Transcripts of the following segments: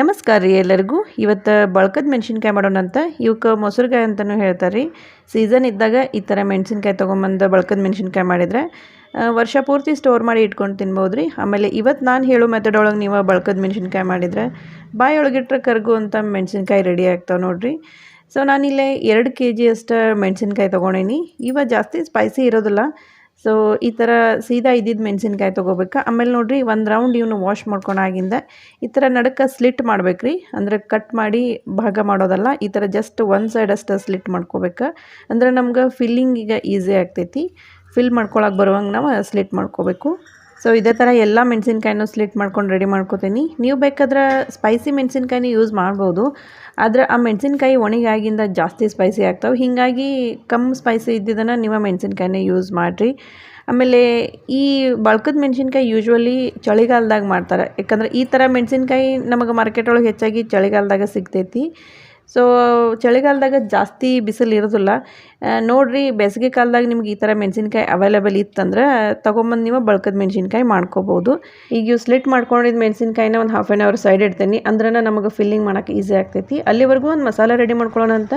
ನಮಸ್ಕಾರ ರೀ ಎಲ್ಲರಿಗೂ. ಇವತ್ತು ಬಳಕದ ಮೆಣಸಿನ್ಕಾಯಿ ಮಾಡೋಣ ಅಂತ. ಇವಕ್ಕೆ ಮೊಸರುಗಾಯಿ ಅಂತಲೂ ಹೇಳ್ತಾರೆ ರೀ. ಸೀಸನ್ ಇದ್ದಾಗ ಈ ಥರ ಮೆಣಸಿನ್ಕಾಯಿ ತೊಗೊಂಬಂದು ಬಳಕದ ಮೆಣಸಿನ್ಕಾಯಿ ಮಾಡಿದರೆ ವರ್ಷ ಪೂರ್ತಿ ಸ್ಟೋರ್ ಮಾಡಿ ಇಟ್ಕೊಂಡು ತಿನ್ಬೋದು ರೀ. ಆಮೇಲೆ ಇವತ್ತು ನಾನು ಹೇಳೋ ಮೆಥಡ್ ಒಳಗೆ ನೀವು ಬಳಕದ ಮೆಣಸಿನ್ಕಾಯಿ ಮಾಡಿದರೆ ಬಾಯಿ ಒಳಗಿಟ್ರೆ ಕರಗು ಅಂತ ಮೆಣಸಿನ್ಕಾಯಿ ರೆಡಿ ಆಗ್ತಾವೆ ನೋಡಿರಿ. ಸೊ ನಾನಿಲ್ಲೇ 2 kg ಅಷ್ಟು ಮೆಣಸಿನ್ಕಾಯಿ ತೊಗೊಂಡೇನಿ. ಇವಾಗ ಜಾಸ್ತಿ ಸ್ಪೈಸಿ ಇರೋದಿಲ್ಲ. ಸೊ ಈ ಥರ ಸೀದಾ ಇದ್ದಿದ್ದು ಮೆಣಸಿನ್ಕಾಯಿ ತೊಗೋಬೇಕು. ಆಮೇಲೆ ನೋಡಿರಿ, ಒಂದು ರೌಂಡ್ ಇವನು ವಾಶ್ ಮಾಡ್ಕೊಂಡಾಗಿಂದ ಈ ಥರ ನಡಕ್ಕೆ ಸ್ಲಿಟ್ ಮಾಡ್ಬೇಕು ರೀ. ಅಂದರೆ ಕಟ್ ಮಾಡಿ ಭಾಗ ಮಾಡೋದಲ್ಲ, ಈ ಥರ ಜಸ್ಟ್ ಒಂದು ಸೈಡ್ ಅಷ್ಟು ಸ್ಲಿಟ್ ಮಾಡ್ಕೋಬೇಕು. ಅಂದರೆ ನಮ್ಗೆ ಫಿಲ್ಲಿಂಗಿಗೆ ಈಸಿ ಆಗ್ತೈತಿ. ಫಿಲ್ ಮಾಡ್ಕೊಳಕ್ಕೆ ಬರುವಂಗೆ ನಾವು ಸ್ಲಿಟ್ ಮಾಡ್ಕೋಬೇಕು. ಸೊ ಇದೇ ಥರ ಎಲ್ಲ ಮೆಣಸಿನ್ಕಾಯಿನೂ ಸ್ಲಿಟ್ ಮಾಡ್ಕೊಂಡು ರೆಡಿ ಮಾಡ್ಕೋತೀನಿ. ನೀವು ಬೇಕಾದ್ರೆ ಸ್ಪೈಸಿ ಮೆಣಸಿನ್ಕಾಯಿನ ಯೂಸ್ ಮಾಡ್ಬೋದು. ಆದರೆ ಆ ಮೆಣಸಿನ್ಕಾಯಿ ಒಣಗಿಯಾಗಿಂದ ಜಾಸ್ತಿ ಸ್ಪೈಸಿ ಆಗ್ತಾವೆ. ಹೀಗಾಗಿ ಕಮ್ಮಿ ಸ್ಪೈಸಿ ಇದ್ದಿದ್ದನ್ನು ನೀವು ಮೆಣಸಿನ್ಕಾಯಿನ ಯೂಸ್ ಮಾಡಿರಿ. ಆಮೇಲೆ ಈ ಬಳಕದ ಮೆಣಸಿನ್ಕಾಯಿ ಯೂಶ್ವಲಿ ಚಳಿಗಾಲದಾಗ ಮಾಡ್ತಾರೆ. ಯಾಕಂದ್ರೆ ಈ ಥರ ಮೆಣಸಿನ್ಕಾಯಿ ನಮಗೆ ಮಾರ್ಕೆಟ್ ಒಳಗೆ ಹೆಚ್ಚಾಗಿ ಚಳಿಗಾಲದಾಗ ಸಿಗ್ತೈತಿ. ಸೊ ಚಳಿಗಾಲದಾಗ ಜಾಸ್ತಿ ಬಿಸಿಲು ಇರೋದಿಲ್ಲ. ನೋಡಿರಿ, ಬೇಸಿಗೆ ಕಾಲದಾಗ ನಿಮ್ಗೆ ಈ ಥರ ಮೆಣಸಿನ್ಕಾಯಿ ಅವೈಲೇಬಲ್ ಇತ್ತಂದ್ರೆ ತೊಗೊಂಬಂದು ನೀವು ಬಳಕದ ಮೆಣಸಿನ್ಕಾಯಿ ಮಾಡ್ಕೋಬೋದು. ಈಗ ಇವು ಸ್ಲಿಟ್ ಮಾಡ್ಕೊಂಡಿದ್ದು ಮೆಣಸಿನ್ಕಾಯಿನ ಒಂದು ಹಾಫ್ ಆನ್ ಅವರ್ ಸೈಡ್ ಇಡ್ತೀನಿ. ಅಂದ್ರೆ ನಮಗೆ ಫಿಲ್ಲಿಂಗ್ ಮಾಡೋಕ್ಕೆ ಈಸಿ ಆಗ್ತೈತಿ. ಅಲ್ಲಿವರೆಗೂ ಒಂದು ಮಸಾಲೆ ರೆಡಿ ಮಾಡ್ಕೊಳ್ಳೋಣ ಅಂತ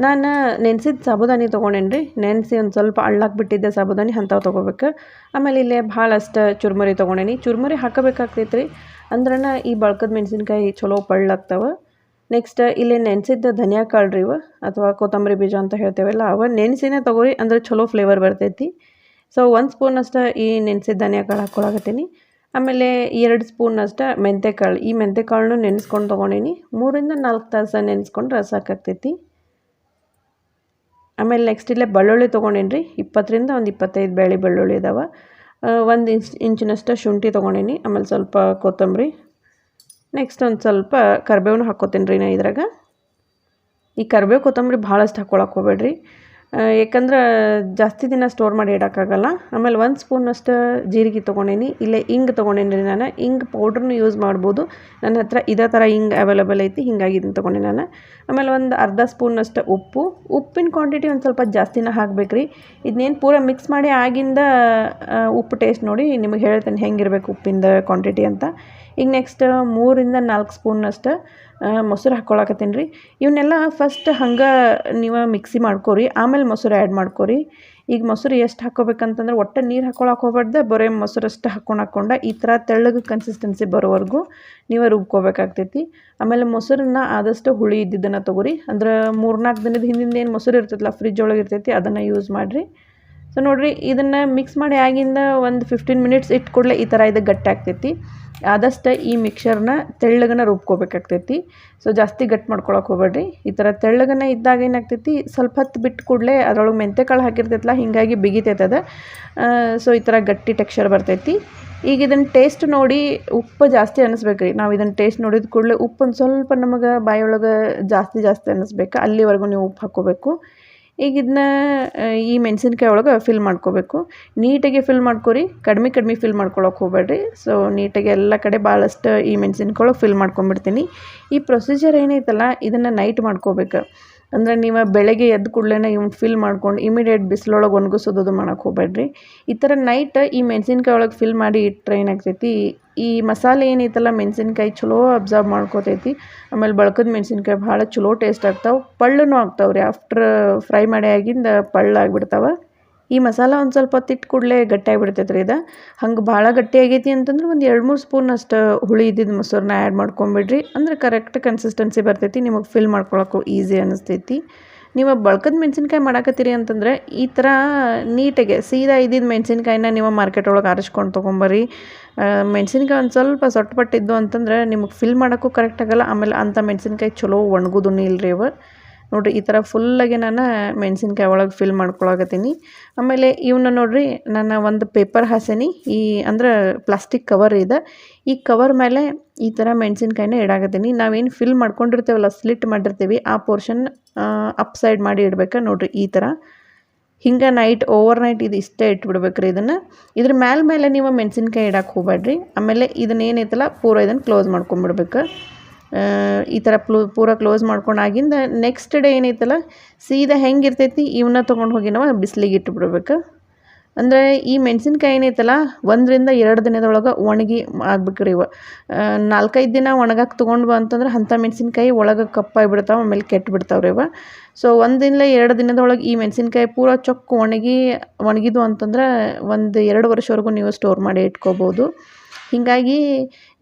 ನಾನು ನೆನೆಸಿದ ಸಾಬುದಾನಿ ತೊಗೊಂಡೇನಿ ರೀ. ನೆನೆಸಿ ಒಂದು ಸ್ವಲ್ಪ ಅಳ್ಳಾಗಿ ಬಿಟ್ಟಿದ್ದೆ ಸಾಬುದಾನಿ, ಅಂಥವು ತೊಗೋಬೇಕು. ಆಮೇಲೆ ಇಲ್ಲೇ ಭಾಳಷ್ಟು ಚುರ್ಮುರಿ ತೊಗೊಂಡೇನಿ. ಚುರ್ಮುರಿ ಹಾಕಬೇಕಾಗ್ತೈತೆ ರೀ, ಅಂದ್ರೆ ಈ ಬಳಕದ ಮೆಣಸಿನ್ಕಾಯಿ ಚಲೋ ಪಳ್ಳಾಗ್ತಾವೆ. ನೆಕ್ಸ್ಟ್ ಇಲ್ಲಿ ನೆನೆಸಿದ್ದ ಧನಿಯಾ ಕಾಳು ರೀ ಇವು, ಅಥವಾ ಕೊತ್ತಂಬರಿ ಬೀಜ ಅಂತ ಹೇಳ್ತೇವಲ್ಲ, ಅವ ನೆನೆಸಿನೇ ತೊಗೊರಿ, ಅಂದರೆ ಚಲೋ ಫ್ಲೇವರ್ ಬರ್ತೈತಿ. ಸೊ 1 ಸ್ಪೂನ್ ಅಷ್ಟು ಈ ನೆನೆಸಿದ ಧನಿಯಾ ಕಾಳು ಹಾಕ್ಕೊಳಕತ್ತೀನಿ. ಆಮೇಲೆ 2 ಸ್ಪೂನ್ ಅಷ್ಟು ಮೆಂತೆಕಾಳು. ಈ ಮೆಂತೆಕಾಳನ್ನು ನೆನೆಸ್ಕೊಂಡು ತೊಗೊಂಡೀನಿ. 3 ರಿಂದ 4 ತಾಸು ನೆನೆಸ್ಕೊಂಡ್ರೆ ಸಾಕಾಗ್ತೈತಿ. ಆಮೇಲೆ ನೆಕ್ಸ್ಟ್ ಇಲ್ಲೇ ಬೆಳ್ಳುಳ್ಳಿ ತೊಗೊಂಡೇನಿ ರೀ. 20 ರಿಂದ 25 ಬೆಳ್ಳಿ ಬೆಳ್ಳುಳ್ಳಿ ಇದಾವೆ. 1 ಇಂಚಿನಷ್ಟು ಶುಂಠಿ ತೊಗೊಂಡೇನಿ. ಆಮೇಲೆ ಸ್ವಲ್ಪ ಕೊತ್ತಂಬರಿ. ನೆಕ್ಸ್ಟ್ ಒಂದು ಸ್ವಲ್ಪ ಕರಿಬೇವನು ಹಾಕ್ಕೋತೀನಿ ರೀ ನಾ ಇದ್ರಾಗ. ಈ ಕರಿಬೇವು ಕೊತ್ತಂಬರಿ ಭಾಳಷ್ಟು ಹಾಕ್ಕೊಳಕ್ಕೆ ಹೋಗ್ಬೇಡ್ರಿ, ಯಾಕಂದ್ರೆ ಜಾಸ್ತಿ ದಿನ ಸ್ಟೋರ್ ಮಾಡಿ ಇಡೋಕ್ಕಾಗಲ್ಲ. ಆಮೇಲೆ 1 ಸ್ಪೂನಷ್ಟು ಜೀರಿಗೆ ತೊಗೊಂಡೇನಿ. ಇಲ್ಲೇ ಇಂಗು ತೊಗೊಂಡೇನಿ ರೀ ನಾನು. ಇಂಗು ಪೌಡ್ರನ್ನು ಯೂಸ್ ಮಾಡ್ಬೋದು. ನನ್ನ ಹತ್ರ ಇದೇ ಥರ ಇಂಗು ಅವೈಲೇಬಲ್ ಐತಿ, ಹೀಗಾಗಿ ಇದನ್ನು ತೊಗೊಂಡೆ ನಾನು. ಆಮೇಲೆ ಒಂದು ಅರ್ಧ ಸ್ಪೂನಷ್ಟು ಉಪ್ಪು. ಉಪ್ಪಿನ ಕ್ವಾಂಟಿಟಿ ಒಂದು ಸ್ವಲ್ಪ ಜಾಸ್ತಿನ ಹಾಕ್ಬೇಕು ರೀ. ಇದನ್ನೇನು ಪೂರ ಮಿಕ್ಸ್ ಮಾಡಿ ಆಗಿಂದ ಉಪ್ಪು ಟೇಸ್ಟ್ ನೋಡಿ ನಿಮಗೆ ಹೇಳ್ತೇನೆ ಹೆಂಗಿರ್ಬೇಕು ಉಪ್ಪಿಂದ ಕ್ವಾಂಟಿಟಿ ಅಂತ. ಈಗ ನೆಕ್ಸ್ಟ್ 3 ರಿಂದ 4 ಸ್ಪೂನಷ್ಟು ಮೊಸರು ಹಾಕ್ಕೊಳಕತ್ತೀನಿ ರೀ. ಇವನ್ನೆಲ್ಲ ಫಸ್ಟ್ ಹಂಗೆ ನೀವು ಮಿಕ್ಸಿ ಮಾಡ್ಕೊರಿ, ಆಮೇಲೆ ಮೊಸರು ಆ್ಯಡ್ ಮಾಡ್ಕೊರಿ. ಈಗ ಮೊಸರು ಎಷ್ಟು ಹಾಕ್ಕೋಬೇಕಂತಂದ್ರೆ ಒಟ್ಟು ನೀರು ಹಾಕ್ಕೊಳಕ್ಕೆ ಹೋಗ್ಬಾರ್ದು, ಬರೀ ಮೊಸರು ಅಷ್ಟು ಹಾಕ್ಕೊಂಡು ಈ ಥರ ತೆಳ್ಳಗೆ ಕನ್ಸಿಸ್ಟೆನ್ಸಿ ಬರೋವರೆಗೂ ನೀವು ರುಬ್ಕೋಬೇಕಾಗ್ತೈತಿ. ಆಮೇಲೆ ಮೊಸರನ್ನ ಆದಷ್ಟು ಹುಳಿ ಇದ್ದಿದ್ದನ್ನು ತೊಗೊರಿ. ಅಂದ್ರೆ 3-4 ದಿನದ ಹಿಂದಿಂದ ಏನು ಮೊಸರು ಇರ್ತೈತಲ್ಲ, ಫ್ರಿಜ್ ಒಳಗೆ ಇರ್ತೈತಿ, ಅದನ್ನು ಯೂಸ್ ಮಾಡಿರಿ. ಸೊ ನೋಡಿರಿ, ಇದನ್ನು ಮಿಕ್ಸ್ ಮಾಡಿ ಆಗಿಂದ ಒಂದು 15 ಮಿನಿಟ್ಸ್ ಇಟ್ಟು ಕೂಡಲೇ ಈ ಥರ ಇದು ಗಟ್ಟಿ ಆಗ್ತೈತಿ. ಆದಷ್ಟು ಈ ಮಿಕ್ಸರ್ನ ತೆಳ್ಳಗನ ರುಬ್ಕೋಬೇಕಾಗ್ತೈತಿ. ಸೊ ಜಾಸ್ತಿ ಗಟ್ಟಿ ಮಾಡ್ಕೊಳಕ್ಕೆ ಹೋಗ್ಬೇಡ್ರಿ. ಈ ಥರ ತೆಳ್ಳಗನ ಇದ್ದಾಗ ಏನಾಗ್ತೈತಿ, ಸ್ವಲ್ಪ ಹೊತ್ತು ಬಿಟ್ಟು ಕೂಡಲೇ ಅದರೊಳಗೆ ಮೆಂತೆಕಾಳು ಹಾಕಿರ್ತೈತಲ್ಲ, ಹೀಗಾಗಿ ಬಿಗಿತೈತದ. ಸೊ ಈ ಥರ ಗಟ್ಟಿ ಟೆಕ್ಸ್ಚರ್ ಬರ್ತೈತಿ. ಈಗ ಇದನ್ನು ಟೇಸ್ಟ್ ನೋಡಿ ಉಪ್ಪು ಜಾಸ್ತಿ ಅನ್ನಿಸ್ಬೇಕು ರೀ. ನಾವು ಇದನ್ನು ಟೇಸ್ಟ್ ನೋಡಿದ ಕೂಡಲೇ ಉಪ್ಪು ಒಂದು ಸ್ವಲ್ಪ ನಮಗೆ ಬಾಯೊಳಗೆ ಜಾಸ್ತಿ ಅನ್ನಿಸ್ಬೇಕು, ಅಲ್ಲಿವರೆಗೂ ನೀವು ಉಪ್ಪು ಹಾಕ್ಕೋಬೇಕು. ಈಗ ಇದನ್ನ ಈ ಮೆಣಸಿನ್ಕಾಯಿ ಒಳಗೆ ಫಿಲ್ ಮಾಡ್ಕೋಬೇಕು. ನೀಟಾಗಿ ಫಿಲ್ ಮಾಡ್ಕೊರಿ, ಕಡಿಮೆ ಫಿಲ್ ಮಾಡ್ಕೊಳಕ್ಕೆ ಹೋಗ್ಬೇಡ್ರಿ. ಸೊ ನೀಟಾಗಿ ಎಲ್ಲ ಕಡೆ ಭಾಳಷ್ಟು ಈ ಮೆಣಸಿನ್ಕಾಯಿ ಒಳಗೆ ಫಿಲ್ ಮಾಡ್ಕೊಂಬಿಡ್ತೀನಿ. ಈ ಪ್ರೊಸೀಜರ್ ಏನೈತಲ್ಲ, ಇದನ್ನು ನೈಟ್ ಮಾಡ್ಕೋಬೇಕು. ಅಂದರೆ ನೀವು ಬೆಳಗ್ಗೆ ಎದ್ದು ಕೂಡಲೇ ಇವ್ನು ಫಿಲ್ ಮಾಡ್ಕೊಂಡು ಇಮಿಡಿಯೇಟ್ ಬಿಸಿಲೊಳಗೆ ಒಣಗಿಸೋದು ಮಾಡೋಕ್ಕೆ ಹೋಗ್ಬೇಡ್ರಿ. ಈ ಥರ ನೈಟ್ ಈ ಮೆಣಸಿನ್ಕಾಯಿ ಒಳಗೆ ಫಿಲ್ ಮಾಡಿ ಇಟ್ಟರೆ ಏನಾಗ್ತೈತಿ, ಈ ಮಸಾಲೆ ಏನೈತಲ್ಲ ಮೆಣಸಿನ್ಕಾಯಿ ಚಲೋ ಅಬ್ಸರ್ವ್ ಮಾಡ್ಕೋತೈತಿ. ಆಮೇಲೆ ಬಳಕದ ಮೆಣಸಿನ್ಕಾಯಿ ಭಾಳ ಚಲೋ ಟೇಸ್ಟ್ ಆಗ್ತಾವೆ, ಪಳ್ಳೂ ಆಗ್ತಾವೆ ರೀ. ಆಫ್ಟ್ರ್ ಫ್ರೈ ಮಾಡಿ ಆಗಿಂದ ಪಳ್ಳಾಗಿಬಿಡ್ತಾವೆ. ಈ ಮಸಾಲ ಒಂದು ಸ್ವಲ್ಪ ಹೊತ್ತಿಟ್ಟು ಕೂಡಲೇ ಗಟ್ಟಿಯಾಗಿಬಿಡ್ತೈತೆ ರೀ ಇದು. ಹಂಗೆ ಭಾಳ ಗಟ್ಟಿ ಆಗೈತಿ ಅಂತಂದ್ರೆ ಒಂದು 2-3 ಸ್ಪೂನ್ ಅಷ್ಟು ಹುಳಿ ಇದ್ದಿದ್ದು ಮೊಸರನ್ನ ಆ್ಯಡ್ ಮಾಡ್ಕೊಂಬಿಡ್ರಿ. ಅಂದ್ರೆ ಕರೆಕ್ಟ್ ಕನ್ಸಿಸ್ಟೆನ್ಸಿ ಬರ್ತೈತಿ, ನಿಮಗೆ ಫಿಲ್ ಮಾಡ್ಕೊಳಕ್ಕೂ ಈಸಿ ಅನ್ನಿಸ್ತೈತಿ. ನೀವು ಬಳಕದ ಮೆಣಸಿನ್ಕಾಯಿ ಮಾಡಾಕತ್ತೀರಿ ಅಂತಂದರೆ ಈ ಥರ ನೀಟಾಗೆ ಸೀದಾ ಇದ್ದಿದ್ದು ಮೆಣಸಿನ್ಕಾಯಿನ ನೀವು ಮಾರ್ಕೆಟ್ ಒಳಗೆ ಆರಿಸ್ಕೊಂಡು ತೊಗೊಂಬರ್ರಿ. ಮೆಣಸಿನ್ಕಾಯಿ ಒಂದು ಸ್ವಲ್ಪ ಸೊಟ್ಟಪಟ್ಟಿದ್ದು ಅಂತಂದ್ರೆ ನಿಮಗೆ ಫಿಲ್ ಮಾಡೋಕ್ಕೂ ಕರೆಕ್ಟ್ ಆಗೋಲ್ಲ. ಆಮೇಲೆ ಅಂಥ ಮೆಣಸಿನ್ಕಾಯಿ ಚಲೋ ಒಣಗೋದು ಇಲ್ರಿ ಅವ. ನೋಡಿರಿ, ಈ ಥರ ಫುಲ್ಲಾಗಿ ನಾನು ಮೆಣಸಿನ್ಕಾಯಿ ಒಳಗೆ ಫಿಲ್ ಮಾಡ್ಕೊಳಕತ್ತೀನಿ. ಆಮೇಲೆ ಇವನ್ನ ನೋಡಿರಿ, ನಾನು ಒಂದು ಪೇಪರ್ ಹಾಸೇನಿ. ಈ ಅಂದ್ರೆ ಪ್ಲಾಸ್ಟಿಕ್ ಕವರ್ ಇದೆ. ಈ ಕವರ್ ಮೇಲೆ ಈ ಥರ ಮೆಣಸಿನ್ಕಾಯಿನ ಇಡಾಕತ್ತೀನಿ. ನಾವೇನು ಫಿಲ್ ಮಾಡ್ಕೊಂಡಿರ್ತೇವಲ್ಲ, ಸ್ಲಿಟ್ ಮಾಡಿರ್ತೀವಿ, ಆ ಪೋರ್ಷನ್ ಅಪ್ ಸೈಡ್ ಮಾಡಿ ಇಡ್ಬೇಕು. ನೋಡಿರಿ ಈ ಥರ ಹಿಂಗೆ ಓವರ್ ನೈಟ್ ಇದು ಇಷ್ಟೇ ಇಟ್ಬಿಡ್ಬೇಕು ರೀ. ಇದ್ರ ಮೇಲೆ ನೀವು ಮೆಣಸಿನ್ಕಾಯಿ ಇಡಕ್ಕೆ ಹೋಗ್ಬೇಡ್ರಿ. ಆಮೇಲೆ ಇದನ್ನೇನೈತಲ್ಲ ಪೂರ ಇದನ್ನು ಕ್ಲೋಸ್ ಮಾಡ್ಕೊಂಬಿಡ್ಬೇಕು. ಈ ಥರ ಪೂರ ಕ್ಲೋಸ್ ಮಾಡ್ಕೊಂಡಾಗಿಂದ ನೆಕ್ಸ್ಟ್ ಡೇ ಏನೈತಲ್ಲ, ಸೀದಾ ಹೆಂಗಿರ್ತೈತಿ ಇವನ್ನ ತೊಗೊಂಡು ಹೋಗಿ ನಾವು ಬಿಸಿಲಿಗೆ ಇಟ್ಟುಬಿಡ್ಬೇಕು. ಅಂದರೆ ಈ ಮೆಣಸಿನ್ಕಾಯಿ ಏನೈತಲ್ಲ 1-2 ದಿನದೊಳಗೆ ಒಣಗಿ ಆಗ್ಬೇಕ್ರಿ ಇವ. 4-5 ದಿನ ಒಣಗಕ್ಕೆ ತೊಗೊಂಡ್ವು ಅಂತಂದ್ರೆ ಅಂಥ ಮೆಣಸಿನ್ಕಾಯಿ ಒಳಗೆ ಕಪ್ಪಾಗಿ ಬಿಡ್ತಾವೆ, ಆಮೇಲೆ ಕೆಟ್ಟು ಬಿಡ್ತಾವ್ರಿ ಇವ. ಸೊ 1-2 ದಿನದೊಳಗೆ ಈ ಮೆಣಸಿನ್ಕಾಯಿ ಪೂರ ಚೊಕ್ಕ ಒಣಗಿದ್ವು ಅಂತಂದ್ರೆ 1-2 ವರ್ಷವರೆಗೂ ನೀವು ಸ್ಟೋರ್ ಮಾಡಿ ಇಟ್ಕೋಬೋದು. ಹೀಗಾಗಿ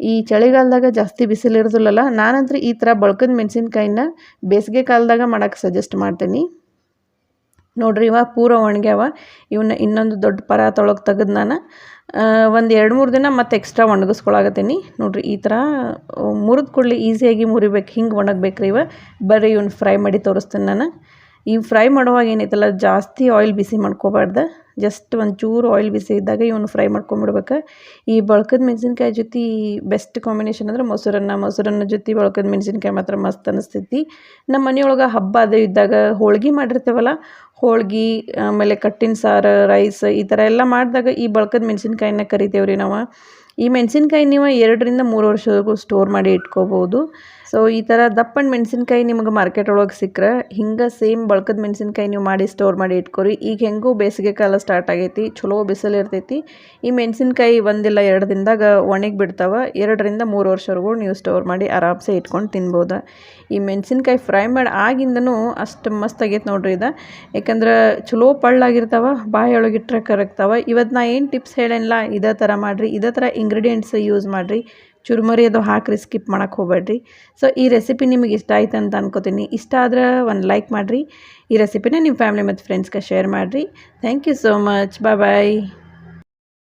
ಈ ಚಳಿಗಾಲದಾಗ ಜಾಸ್ತಿ ಬಿಸಿಲು ಇರೋದಿಲ್ಲಲ್ಲ, ನಾನಂದ್ರೆ ಈ ಥರ ಬಳ್ಕದ ಮೆಣಸಿನ್ಕಾಯಿನ ಬೇಸಿಗೆ ಕಾಲದಾಗ ಮಾಡೋಕ್ಕೆ ಸಜೆಸ್ಟ್ ಮಾಡ್ತೀನಿ. ನೋಡ್ರಿ ಇವ ಪೂರ ಒಣಗ್ಯಾವ. ಇವನ್ನ ಇನ್ನೊಂದು ದೊಡ್ಡ ಪರಾತೊಳಗೆ ತೆಗೆದು ನಾನು ಒಂದು 2-3 ದಿನ ಮತ್ತೆ ಎಕ್ಸ್ಟ್ರಾ ಒಣಗಿಸ್ಕೊಳಕತ್ತೀನಿ. ನೋಡ್ರಿ ಈ ಥರ ಮುರಿದು ಕೊಡಲಿ, ಈಸಿಯಾಗಿ ಮುರಿಬೇಕು, ಹಿಂಗೆ ಒಣಗಬೇಕ್ರಿ ಇವ. ಬರ್ರಿ ಇವ್ನ ಫ್ರೈ ಮಾಡಿ ತೋರಿಸ್ತೀನಿ ನಾನು. ಈ ಫ್ರೈ ಮಾಡುವಾಗ ಏನೈತಲ್ಲ ಜಾಸ್ತಿ ಆಯಿಲ್ ಬಿಸಿ ಮಾಡ್ಕೋಬಾರ್ದು, ಜಸ್ಟ್ ಒಂಚೂರು ಆಯಿಲ್ ಬಿಸಿ ಇದ್ದಾಗ ಇವನು ಫ್ರೈ ಮಾಡ್ಕೊಂಬಿಡ್ಬೇಕು. ಈ ಬಳ್ಕದ ಮೆಣಸಿನ್ಕಾಯಿ ಜೊತೆ ಬೆಸ್ಟ್ ಕಾಂಬಿನೇಷನ್ ಅಂದ್ರೆ ಮೊಸರನ್ನ ಜೊತೆ ಬಳ್ಕದ ಮೆಣಸಿನ್ಕಾಯಿ ಮಾತ್ರ ಮಸ್ತ್ ಅನಿಸ್ತೈತಿ. ನಮ್ಮ ಮನೆಯೊಳಗೆ ಹಬ್ಬ ಅದು ಇದ್ದಾಗ ಹೋಳ್ಗೆ ಮಾಡಿರ್ತೇವಲ್ಲ, ಹೋಳ್ಗೆ ಆಮೇಲೆ ಕಟ್ಟಿನ ಸಾರು, ರೈಸ್ ಈ ಥರ ಎಲ್ಲ ಮಾಡಿದಾಗ ಈ ಬಳ್ಕದ ಮೆಣಸಿನ್ಕಾಯಿನ ಕರಿತೇವ್ರಿ ನಾವು. ಈ ಮೆಣಸಿನ್ಕಾಯಿ ನೀವು 2-3 ವರ್ಷವರೆಗೂ ಸ್ಟೋರ್ ಮಾಡಿ ಇಟ್ಕೋಬೋದು. ಸೊ ಈ ಥರ ದಪ್ಪನ ಮೆಣಸಿನ್ಕಾಯಿ ನಿಮಗೆ ಮಾರ್ಕೆಟ್ ಒಳಗೆ ಸಿಕ್ಕರೆ ಹಿಂಗೆ ಸೇಮ್ ಬಳ್ಕದ ಮೆಣಸಿನ್ಕಾಯಿ ನೀವು ಮಾಡಿ ಸ್ಟೋರ್ ಮಾಡಿ ಇಟ್ಕೊರಿ. ಈಗ ಹೆಂಗೂ ಬೇಸಿಗೆ ಕಾಲ ಸ್ಟಾರ್ಟ್ ಆಗೈತಿ, ಚಲೋ ಬಿಸಿಲು ಇರ್ತೈತಿ. ಈ ಮೆಣಸಿನ್ಕಾಯಿ 1-2 ದಿನದಾಗ ಒಣಗಿ ಬಿಡ್ತಾವೆ. 2-3 ವರ್ಷವರೆಗೂ ನೀವು ಸ್ಟೋರ್ ಮಾಡಿ ಆರಾಮ್ಸೆ ಇಟ್ಕೊಂಡು ತಿನ್ಬೋದು. ಈ ಮೆಣಸಿನ್ಕಾಯಿ ಫ್ರೈ ಮಾಡಿ ಆಗಿಂದನೂ ಅಷ್ಟು ಮಸ್ತ್ ಆಗೈತೆ ನೋಡ್ರಿ ಇದು. ಯಾಕಂದ್ರೆ ಚಲೋ ಪಳ್ಳಾಗಿರ್ತಾವೆ, ಬಾಯೊಳಗೆ ಇಟ್ಟರೆ ಕರಗ್ತಾವೆ. ಇವತ್ತು ನಾ ಏನು ಟಿಪ್ಸ್ ಹೇಳೇನಿಲ್ಲ ಇದೇ ಥರ ಮಾಡಿರಿ, ಇದೇ ಥರ ಇಂಗ್ರೀಡಿಯೆಂಟ್ಸ್ ಯೂಸ್ ಮಾಡಿರಿ. ಚುರುಮುರಿ ಅದು ಹಾಕಿರಿ, ಸ್ಕಿಪ್ ಮಾಡೋಕ್ಕೆ ಹೋಗಬೇಡ್ರಿ. ಸೊ ಈ ರೆಸಿಪಿ ನಿಮಗೆ ಇಷ್ಟ ಆಯ್ತು ಅಂತ ಅನ್ಕೋತೀನಿ. ಇಷ್ಟ ಆದ್ರೆ ಒಂದು ಲೈಕ್ ಮಾಡಿರಿ. ಈ ರೆಸಿಪಿನ ನಿಮ್ಮ ಫ್ಯಾಮಿಲಿ ಮತ್ತು ಫ್ರೆಂಡ್ಸ್ಗೆ ಶೇರ್ ಮಾಡಿರಿ. Thank you so much. Bye.